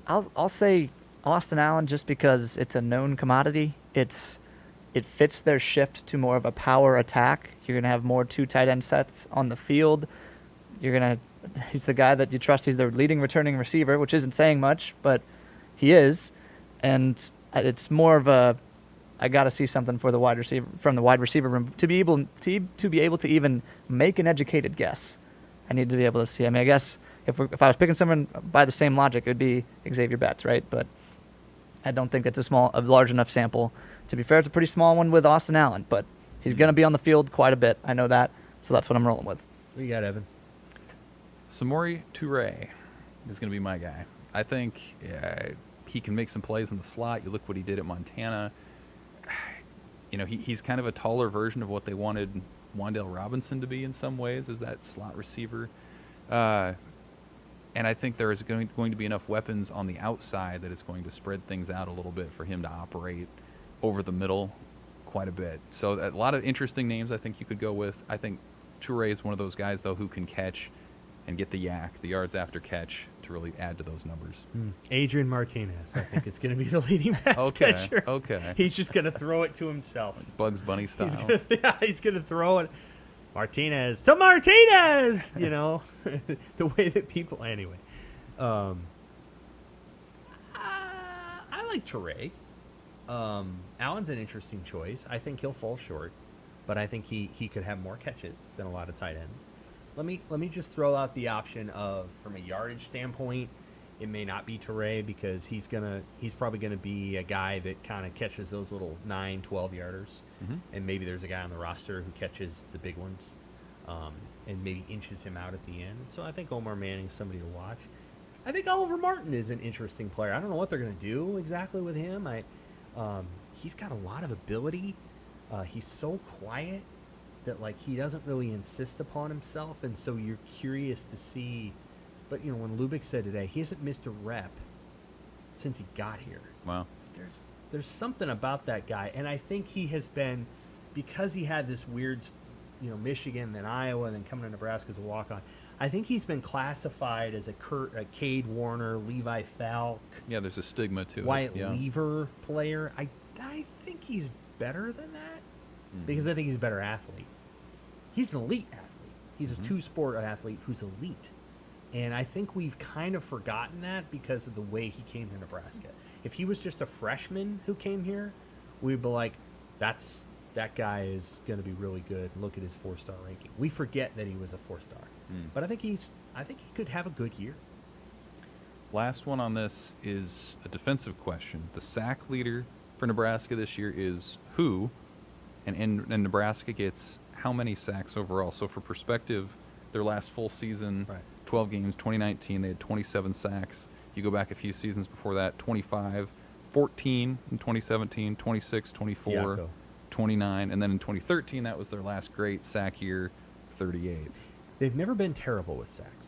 I'll say Austin Allen just because it's a known commodity it fits their shift to more of a power attack. You're going to have more 2 tight end sets on the field. He's the guy that you trust. He's their leading returning receiver, which isn't saying much, but he is. And it's more of a, I got to see something for the wide receiver from the wide receiver room to be able to even make an educated guess. I need to be able to see. I mean, I guess if I was picking someone by the same logic, it would be Xavier Betts, right? But I don't think it's a large enough sample. To be fair, it's a pretty small one with Austin Allen, but he's going to be on the field quite a bit. I know that, so that's what I'm rolling with. What you got, Evan? Samori Toure is going to be my guy. I think he can make some plays in the slot. You look what he did at Montana. You know, he's kind of a taller version of what they wanted Wan'Dale Robinson to be in some ways, as that slot receiver. And I think there is going to be enough weapons on the outside that it's going to spread things out a little bit for him to operate over the middle quite a bit. So a lot of interesting names I think you could go with. I think Toure is one of those guys, though, who can catch and get the yards after catch, to really add to those numbers. Adrian Martinez, I think it's going to be the leading pass Okay, catcher. okay. He's just going to throw it to himself. Bugs Bunny style. He's going to throw it. Martinez to Martinez, you know, the way that people. Anyway, I like Toure. Allen's an interesting choice. I think he'll fall short, but I think he could have more catches than a lot of tight ends. Let me just throw out the option of, from a yardage standpoint, it may not be Toure, because he's probably gonna be a guy that kind of catches those little 9, 12 yarders, and maybe there's a guy on the roster who catches the big ones, and maybe inches him out at the end. So I think Omar Manning's somebody to watch. I think Oliver Martin is an interesting player. I don't know what they're gonna do exactly with him. He's got a lot of ability. He's so quiet that, like, he doesn't really insist upon himself, and so you're curious to see. But, you know, when Lubick said today, he hasn't missed a rep since he got here. Wow. There's something about that guy, and I think he has been, because he had this weird, you know, Michigan, then Iowa, and then coming to Nebraska as a walk-on. I think he's been classified as a Cade Warner, Levi Falk, Yeah, there's a stigma to Wyatt it. Yeah. Lever player. I think he's better than that, because I think he's a better athlete. He's an elite athlete. He's a two-sport athlete who's elite. And I think we've kind of forgotten that because of the way he came to Nebraska. If he was just a freshman who came here, we'd be like, that guy is going to be really good. Look at his 4-star ranking. We forget that he was a 4-star. But I think he could have a good year. Last one on this is a defensive question. The sack leader for Nebraska this year is who? And Nebraska gets how many sacks overall? So for perspective, their last full season, Right. 12 games, 2019, they had 27 sacks. You go back a few seasons before that, 25, 14 in 2017, 26, 24, Yako. 29, and then in 2013, that was their last great sack year, 38. They've never been terrible with sacks.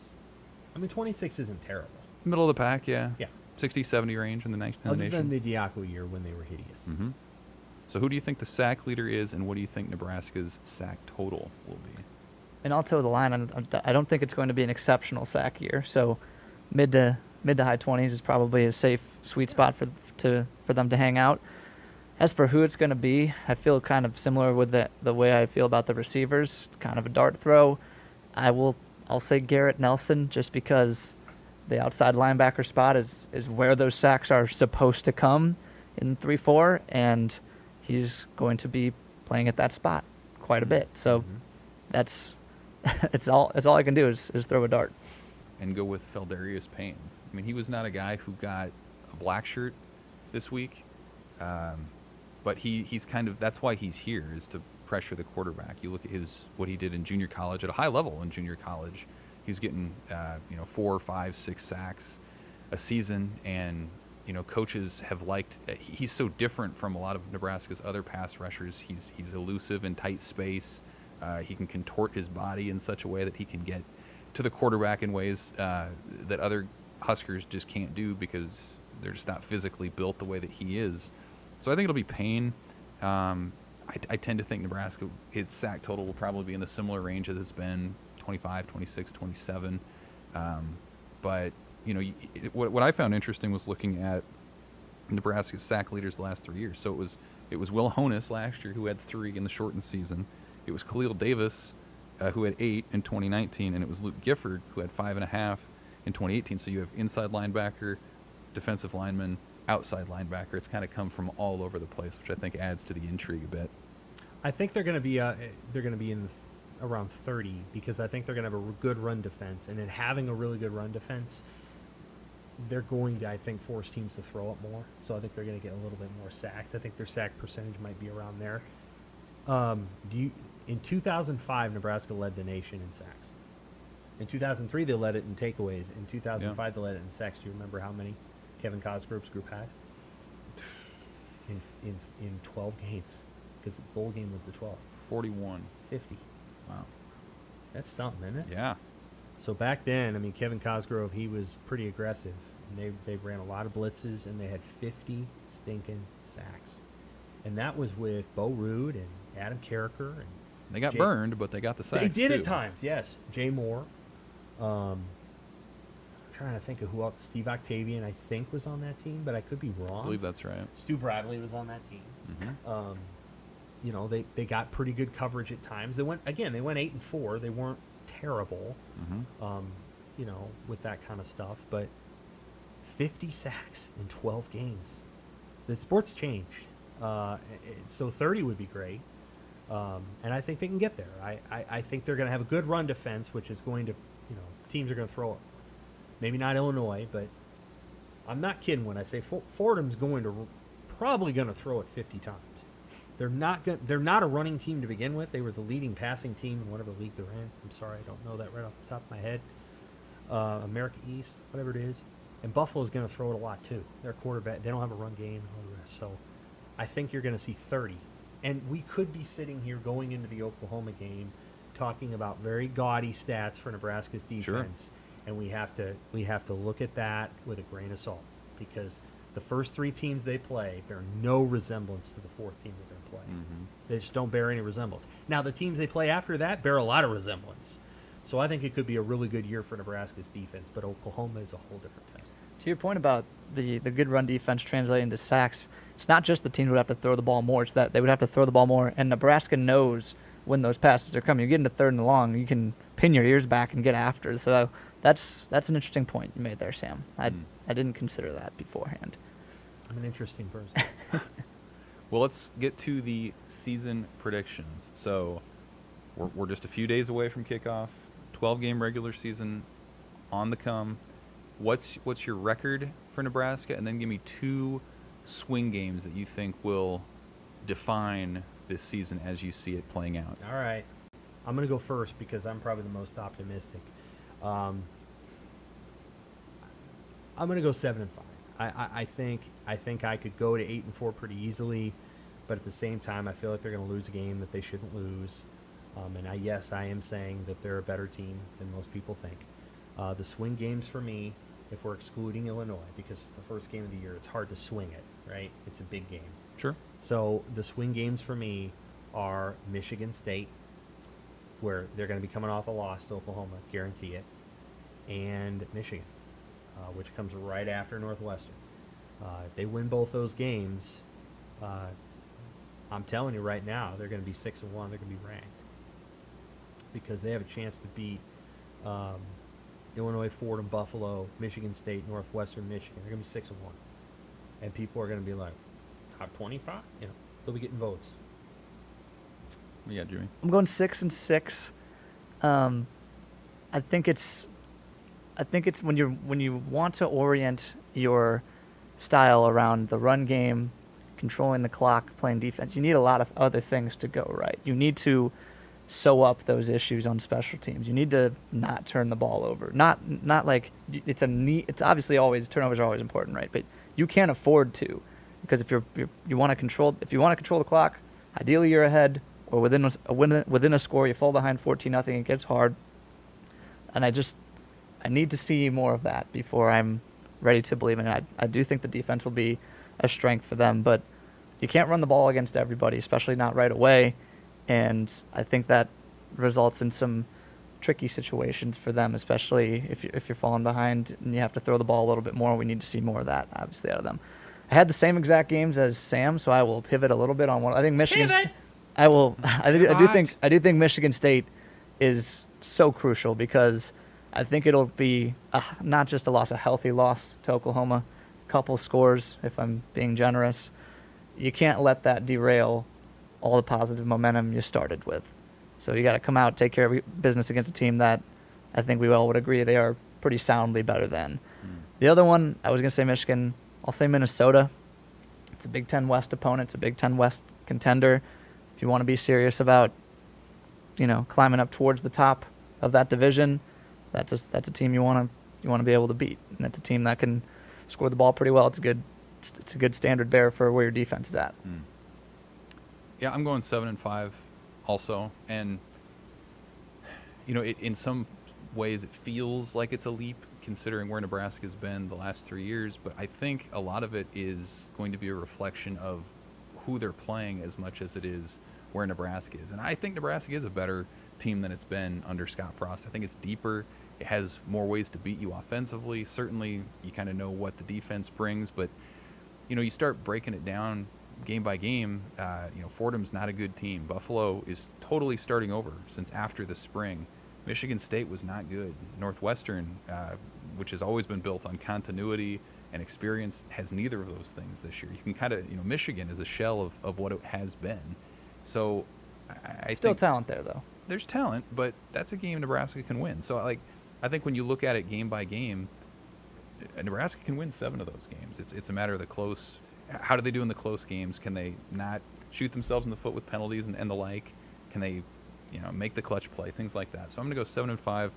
I mean, 26 isn't terrible. Middle of the pack, yeah. Yeah. 60, 70 range in the nation. Other than the Diaco year when they were hideous. So who do you think the sack leader is, and what do you think Nebraska's sack total will be? And I'll toe the line. I don't think it's going to be an exceptional sack year. So mid to high 20s is probably a safe sweet spot for them to hang out. As for who it's going to be, I feel kind of similar with the way I feel about the receivers. Kind of a dart throw. I'll say Garrett Nelson, just because the outside linebacker spot is where those sacks are supposed to come in 3-4, and he's going to be playing at that spot quite a bit. So that's all I can do is throw a dart. And go with Feldarius Payne. I mean, he was not a guy who got a black shirt this week, but he's kind of, that's why he's here, is to pressure the quarterback. You look at what he did in junior college, at a high level in junior college. He was getting 4, 5, 6 sacks a season, and coaches have liked. He's so different from a lot of Nebraska's other pass rushers. He's elusive in tight space. He can contort his body in such a way that he can get to the quarterback in ways that other Huskers just can't do, because they're just not physically built the way that he is. So I think it'll be Payne. I tend to think Nebraska, its sack total will probably be in the similar range as it's been, 25, 26, 27. But what I found interesting was looking at Nebraska's sack leaders the last 3 years. So it It was Will Honus last year who had 3 in the shortened season. It was Khalil Davis who had 8 in 2019, and it was Luke Gifford who had 5.5 in 2018. So you have inside linebacker, defensive lineman, outside linebacker. It's kind of come from all over the place, which I think adds to the intrigue a bit. I think they're going to be in around 30 because I think they're going to have a good run defense, and in having a really good run defense, they're going to, I think, force teams to throw it more. So I think they're going to get a little bit more sacks. I think their sack percentage might be around there. In 2005, Nebraska led the nation in sacks. In 2003, they led it in takeaways. In 2005, they led it in sacks. Do you remember how many Kevin Cosgrove's group had? In 12 games, because the bowl game was the 12. 41. 50. Wow. That's something, isn't it? Yeah. So back then, I mean, Kevin Cosgrove, he was pretty aggressive. And they ran a lot of blitzes, and they had 50 stinking sacks. And that was with Bo Rude and Adam Carricker. And They got burned, but they got the sacks. They did too. at times, yes. Jay Moore. I'm trying to think of who else. Steve Octavian, I think, was on that team, but I could be wrong. I believe that's right. Stu Bradley was on that team. Mm-hmm. You know, they got pretty good coverage at times. They went 8-4. They weren't terrible. Mm-hmm. You know, with that kind of stuff, but 50 sacks in 12 games. The sport's changed. So 30 would be great. And I think they can get there. I think they're going to have a good run defense, which is going to, you know, teams are going to throw it. Maybe not Illinois, but I'm not kidding when I say Fordham's probably going to throw it 50 times. They're not a running team to begin with. They were the leading passing team in whatever league they're in. I'm sorry, I don't know that right off the top of my head. America East, whatever it is. And Buffalo's going to throw it a lot too. Their quarterback, they don't have a run game and all the rest. So I think you're going to see 30. And we could be sitting here going into the Oklahoma game talking about very gaudy stats for Nebraska's defense. Sure. And we have to look at that with a grain of salt, because the first 3 teams they play bear no resemblance to the 4th team they're going to play. Mm-hmm. They just don't bear any resemblance. Now, the teams they play after that bear a lot of resemblance. So I think it could be a really good year for Nebraska's defense, but Oklahoma is a whole different test. To your point about the good run defense translating to sacks, it's not just the teams would have to throw the ball more, it's that they would have to throw the ball more, and Nebraska knows when those passes are coming. You get into 3rd and long, you can pin your ears back and get after it. So that's an interesting point you made there, Sam. I didn't consider that beforehand. I'm an interesting person. Well, let's get to the season predictions. So we're just a few days away from kickoff. 12-game regular season on the come. What's your record for Nebraska? And then give me 2 swing games that you think will define this season as you see it playing out. All right. I'm going to go first because I'm probably the most optimistic. I'm going to go 7-5. I think I could go to 8-4 pretty easily, but at the same time, I feel like they're going to lose a game that they shouldn't lose. And I am saying that they're a better team than most people think. The swing games for me, if we're excluding Illinois, because it's the first game of the year, it's hard to swing it, right? It's a big game. Sure. So the swing games for me are Michigan State, where they're going to be coming off a loss to Oklahoma, guarantee it, and Michigan, which comes right after Northwestern. If they win both those games, I'm telling you right now, they're going to be 6-1. They're going to be ranked because they have a chance to beat Illinois, Fordham, Buffalo, Michigan State, Northwestern, Michigan. They're going to be 6-1, and people are going to be like, top 25. You know, they'll be getting votes. Yeah, Jimmy. I'm going 6-6. I think it's when you want to orient your style around the run game, controlling the clock, playing defense, you need a lot of other things to go right. You need to sew up those issues on special teams. You need to not turn the ball over. Not like it's obviously always turnovers are always important, right? But you can't afford to, because if you want to control the clock, ideally you're ahead or within a score. You fall behind 14-0, it gets hard. And I need to see more of that before I'm ready to believe in it. I do think the defense will be a strength for them, but you can't run the ball against everybody, especially not right away. And I think that results in some tricky situations for them, especially if you're falling behind and you have to throw the ball a little bit more. We need to see more of that, obviously, out of them. I had the same exact games as Sam, so I will pivot a little bit on one. I think Michigan. Pivot! I will. I do Pivot. think. I do think Michigan State is so crucial because I think it'll be not just a loss, a healthy loss to Oklahoma. Couple scores, if I'm being generous. You can't let that derail all the positive momentum you started with. So you got to come out, take care of business against a team that I think we all would agree they are pretty soundly better than. The other one, I was going to say Michigan. I'll say Minnesota. It's a Big Ten West opponent. It's a Big Ten West contender. If you want to be serious about, climbing up towards the top of that division, that's a team you want to be able to beat. And that's a team that can score the ball pretty well. It's a good standard bearer for where your defense is at. Yeah, I'm going 7-5 also. And, in some ways it feels like it's a leap considering where Nebraska's been the last 3 years. But I think a lot of it is going to be a reflection of who they're playing as much as it is where Nebraska is. And I think Nebraska is a better team than it's been under Scott Frost. I think it's deeper. It has more ways to beat you offensively. Certainly, you kind of know what the defense brings, but you start breaking it down game by game. Fordham's not a good team. Buffalo is totally starting over since after the spring. Michigan State was not good. Northwestern, which has always been built on continuity and experience, has neither of those things this year. You can kind of, Michigan is a shell of what it has been. So I Still think talent there, though. there's talent, but that's a game Nebraska can win. So I think when you look at it game by game, Nebraska can win 7 of those games. It's a matter of the close. How do they do in the close games? Can they not shoot themselves in the foot with penalties and the like? Can they, make the clutch play, things like that? So I'm going to go 7-5.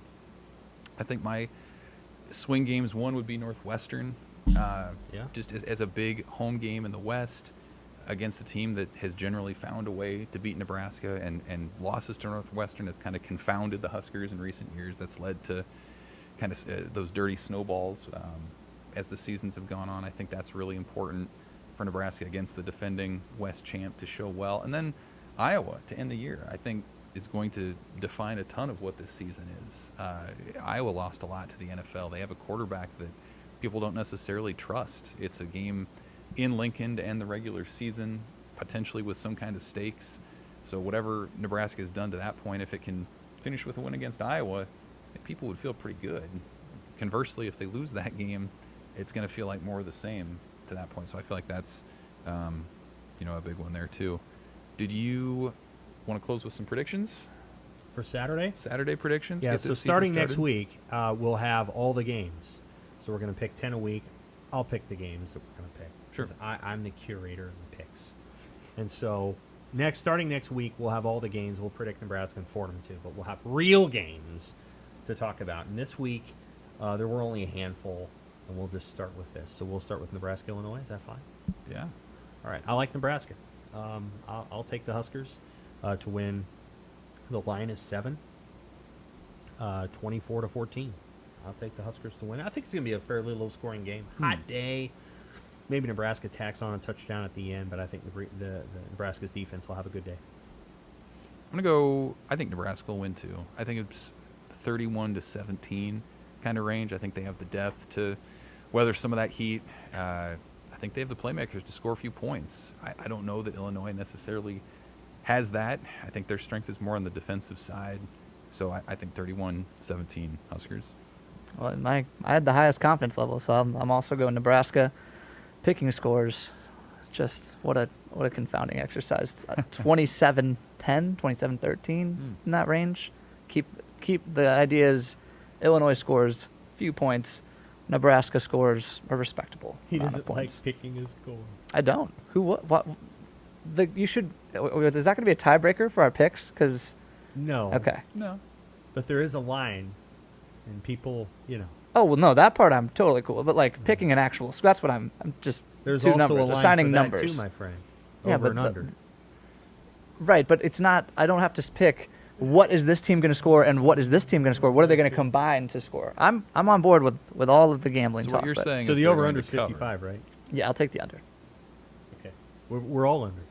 I think my swing games, one would be Northwestern, just as a big home game in the West against a team that has generally found a way to beat Nebraska, and losses to Northwestern have kind of confounded the Huskers in recent years. That's led to kind of those dirty snowballs as the seasons have gone on. I think that's really important for Nebraska against the defending West champ to show well. And then Iowa to end the year, I think, is going to define a ton of what this season is. Iowa lost a lot to the NFL. They have a quarterback that people don't necessarily trust. It's a game in Lincoln to end the regular season, potentially with some kind of stakes. So whatever Nebraska has done to that point, if it can finish with a win against Iowa, people would feel pretty good. Conversely, if they lose that game, it's going to feel like more of the same to that point. So I feel like that's, a big one there too. Did you want to close with some predictions? For Saturday? Saturday predictions? Yeah, Get so this season starting next started? week, we'll have all the games. So we're going to pick 10 a week. I'll pick the games that we're going to pick. Sure. 'Cause I'm the curator of the picks. And so starting next week, we'll have all the games. We'll predict Nebraska and Fordham too, but we'll have real games to talk about. And this week, there were only a handful, and we'll just start with this. So we'll start with Nebraska, Illinois. Is that fine? Yeah. All right. I like Nebraska. I'll take the Huskers to win. The line is 7, 24-14. I'll take the Huskers to win. I think it's going to be a fairly low-scoring game. Hot day. Maybe Nebraska tacks on a touchdown at the end, but I think the Nebraska's defense will have a good day. I'm going to I think Nebraska will win too. I think it's 31-17 kind of range. I think they have the depth to weather some of that heat. I think they have the playmakers to score a few points. I don't know that Illinois necessarily has that. I think their strength is more on the defensive side. So I think 31-17 Huskers. Well, I had the highest confidence level, so I'm also going Nebraska. Picking scores, just what a confounding exercise. 27-10, 27-13 in that range. Keep the idea is Illinois scores few points, Nebraska scores a respectable amount of points. picking his score. I don't. Who what? You should. Is that going to be a tiebreaker for our picks? Because No. okay. No. But there is a line, and people, Oh well, no, that part I'm totally cool. But like picking an actual, that's what I'm just There's two also numbers, a line assigning for that numbers. too, my friend. Yeah, Over but and under. Right, but it's not. I don't have to pick what is this team going to score and what is this team going to score. What are they going to combine to score? I'm on board with all of the gambling So talk. what you're but- saying So is the they're over-under going is to cover. 55, right? Yeah, I'll take the under. Okay. We're all under,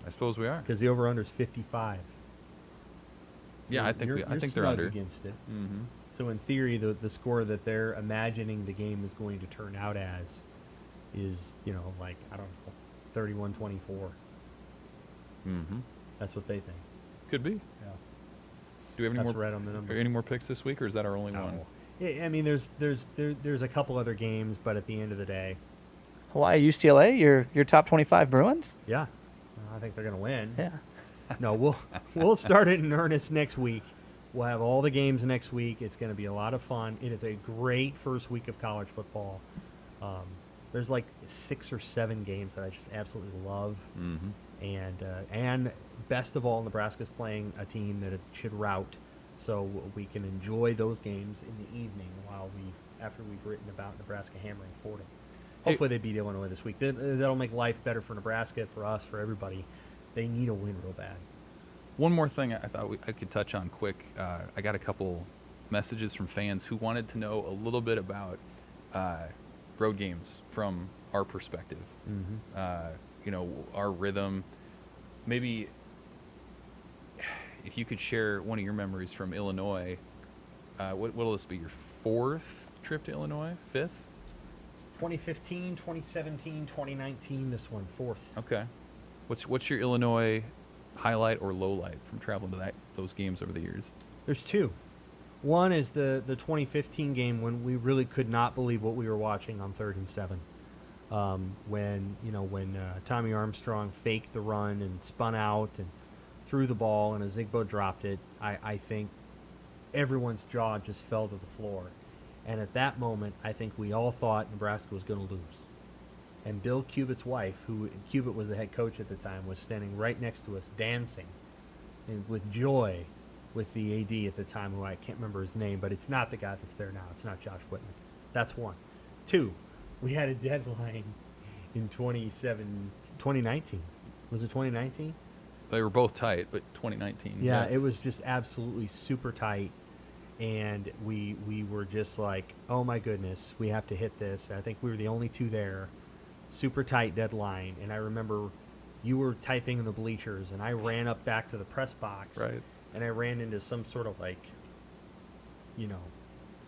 I suppose we are. because the over-under is 55. Yeah, I think You're they're snug under. against it. Mm-hmm. So in theory, the score that they're imagining the game is going to turn out as is, like, I don't know, 31-24. Mm-hmm. That's what they think. Could be. Yeah. Do we have any That's more? right on the number. Any more picks this week, or is that our only one? Yeah, I mean, there's a couple other games, but at the end of the day, Hawaii, UCLA, your top 25 Bruins? yeah, I think they're going to win. Yeah. No, we'll start it in earnest next week. We'll have all the games next week. It's going to be a lot of fun. It is a great first week of college football. There's like 6 or 7 games that I just absolutely love. Mm-hmm. And best of all, Nebraska's playing a team that it should rout, so we can enjoy those games in the evening after we've written about Nebraska hammering Fordham. Hopefully they beat Illinois this week. That'll make life better for Nebraska, for us, for everybody. They need a win real bad. One more thing I thought I could touch on quick. I got a couple messages from fans who wanted to know a little bit about road games from our perspective. Mm-hmm. Our rhythm. Maybe if you could share one of your memories from Illinois. What'll this be? Your 4th trip to Illinois? 5th? 2015, 2017, 2019, this one, 4th. Okay. What's your Illinois highlight or low light from traveling to those games over the years? There's 2. One is the 2015 game when we really could not believe what we were watching on 3rd and 7. When Tommy Armstrong faked the run and spun out and threw the ball and Ezigbo dropped it, I think everyone's jaw just fell to the floor. And at that moment, I think we all thought Nebraska was going to lose. And Bill Cubitt's wife, who Cubitt was the head coach at the time, was standing right next to us, dancing and with joy with the AD at the time, who I can't remember his name, but it's not the guy that's there now. It's not Josh Whitman. That's one. 2, we had a deadline in 2019. Was it 2019? They were both tight, but 2019. Yeah, yes. it was just absolutely super tight. And we were just like, oh my goodness, we have to hit this. I think we were the only 2 there. Super tight deadline. And I remember you were typing in the bleachers, and I ran up back to the press box. Right. And I ran into some sort of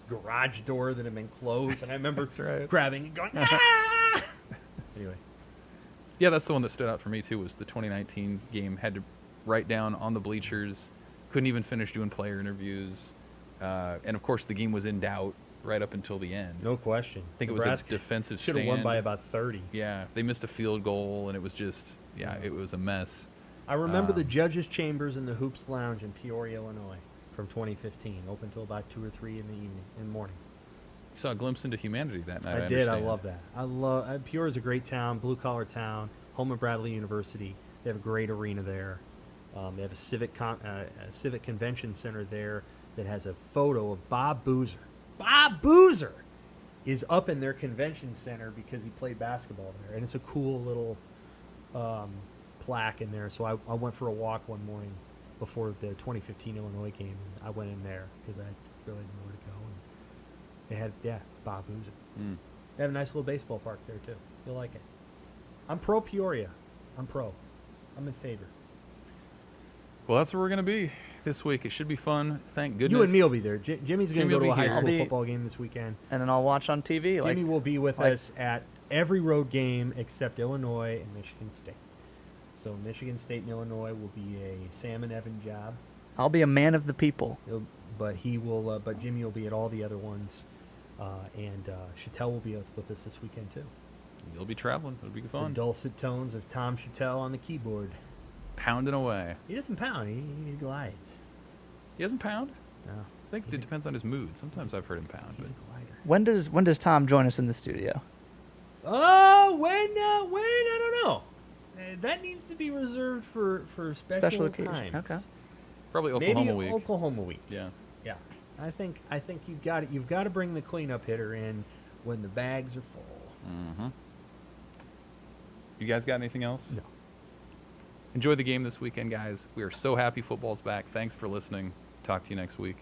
garage door that had been closed. And I remember That's right. grabbing and going, ah! Anyway. Yeah, that's the one that stood out for me, too, was the 2019 game. Had to write down on the bleachers. Couldn't even finish doing player interviews. And, of course, the game was in doubt right up until the end. No question. I think Nebraska it was a defensive should stand. have won by about 30. Yeah, they missed a field goal, and it was just, it was a mess. I remember the judges' chambers in the Hoops Lounge in Peoria, Illinois, from 2015, open till about 2 or 3 in the morning. You saw a glimpse into humanity that night. I did. I love that. Peoria's a great town, blue collar town, home of Bradley University. They have a great arena there. They have a civic convention center there that has a photo of Bob Boozer. Bob Boozer is up in their convention center because he played basketball there, and it's a cool little plaque in there. So I went for a walk one morning before the 2015 Illinois game, and I went in there because I really didn't know where to go. And they had, Bob Boozer. Mm. They have a nice little baseball park there, too. You'll like it. I'm pro Peoria. I'm in favor. Well, that's where we're going to be this week. It should be fun. Thank goodness. You and me will be there. Jimmy's going Jimmy to go will to a be high here. school I'll be- football game this weekend. And then I'll watch on TV. Jimmy will be with like- us at every road game except Illinois and Michigan State. So Michigan State and Illinois will be a Sam and Evan job. I'll be a man of the people. But Jimmy will be at all the other ones. And Chattel will be with us this weekend, too. You'll be traveling. It'll be The fun. dulcet tones of Tom Chattel on the keyboard. Pounding away. He doesn't pound. He glides. He doesn't pound? No. I think it depends on his mood. Sometimes I've heard him pound. He's But a glider. When does Tom join us in the studio? Oh, when? I don't know. That needs to be reserved for special occasion. times. Okay. probably Oklahoma Maybe week. Oklahoma week. Yeah. Yeah. I think you've got to bring the cleanup hitter in when the bags are full. Mm-hmm. You guys got anything else? No. Enjoy the game this weekend, guys. We are so happy football's back. Thanks for listening. Talk to you next week.